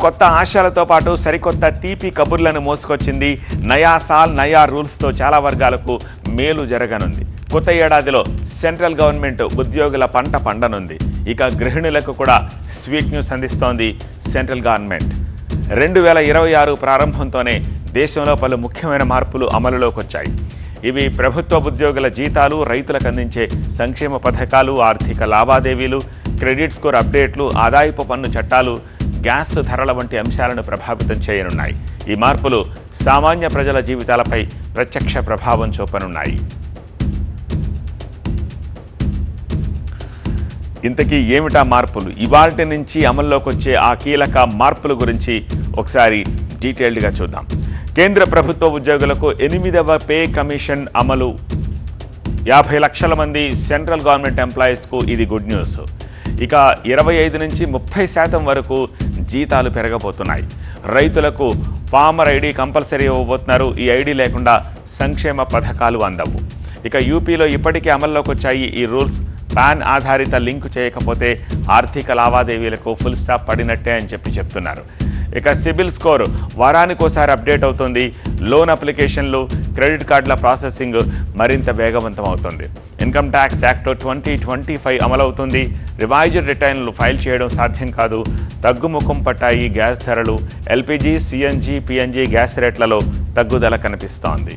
కొత్త ఆశలతో పాటు సరికొత్త తీపి కబుర్లను మోసుకొచ్చింది. నయా సాల్ నయా రూల్స్తో చాలా వర్గాలకు మేలు జరగనుంది. కొత్త ఏడాదిలో సెంట్రల్ గవర్నమెంట్ ఉద్యోగుల పంట పండనుంది. ఇక గృహిణులకు కూడా స్వీట్ న్యూస్ అందిస్తోంది సెంట్రల్ గవర్నమెంట్. 2026 ప్రారంభంతోనే దేశంలో పలు ముఖ్యమైన మార్పులు అమలులోకి వచ్చాయి. ఇవి ప్రభుత్వ ఉద్యోగుల జీతాలు, రైతులకు అందించే సంక్షేమ పథకాలు, ఆర్థిక లావాదేవీలు, క్రెడిట్ స్కోర్ అప్డేట్లు, ఆదాయపు పన్ను చట్టాలు, గ్యాస్ ధరల వంటి అంశాలను ప్రభావితం చేయనున్నాయి. ఈ మార్పులు సామాన్య ప్రజల జీవితాలపై ప్రత్యక్ష ప్రభావం చూపనున్నాయి. ఇంతకీ ఏమిటా మార్పులు? ఇవాల్టి నుంచి అమల్లోకి వచ్చే ఆ కీలక మార్పుల గురించి ఒకసారి డీటెయిల్డ్గా చూద్దాం. కేంద్ర ప్రభుత్వ ఉద్యోగులకు 8వ పే కమిషన్ అమలు. 50 లక్షల మంది సెంట్రల్ గవర్నమెంట్ ఎంప్లాయీస్కు ఇది గుడ్ న్యూస్. ఇక 25 నుంచి 30% వరకు జీతాలు పెరగబోతున్నాయి. రైతులకు ఫార్మర్ ఐడి కంపల్సరీ ఇవ్వబోతున్నారు. ఈ ఐడి లేకుండా సంక్షేమ పథకాలు అందవు. ఇక యూపీలో ఇప్పటికే అమల్లోకి వచ్చాయి ఈ రూల్స్. పాన్ ఆధారిత లింక్ చేయకపోతే ఆర్థిక లావాదేవీలకు ఫుల్ స్టాప్ పడినట్టే అని చెప్తున్నారు. ఇక సిబిల్ స్కోర్ వారానికోసారి అప్డేట్ అవుతుంది. లోన్ అప్లికేషన్లు, క్రెడిట్ కార్డుల ప్రాసెసింగ్ మరింత వేగవంతం అవుతుంది. ఇన్కమ్ ట్యాక్స్ యాక్ట్ 2025 అమలవుతుంది. రివైజ్డ్ రిటర్న్లు ఫైల్ చేయడం సాధ్యం కాదు. తగ్గుముఖం పట్టాయి గ్యాస్ ధరలు. ఎల్పిజి, సిఎన్జి, పిఎన్జి గ్యాస్ రేట్లలో తగ్గుదల కనిపిస్తోంది.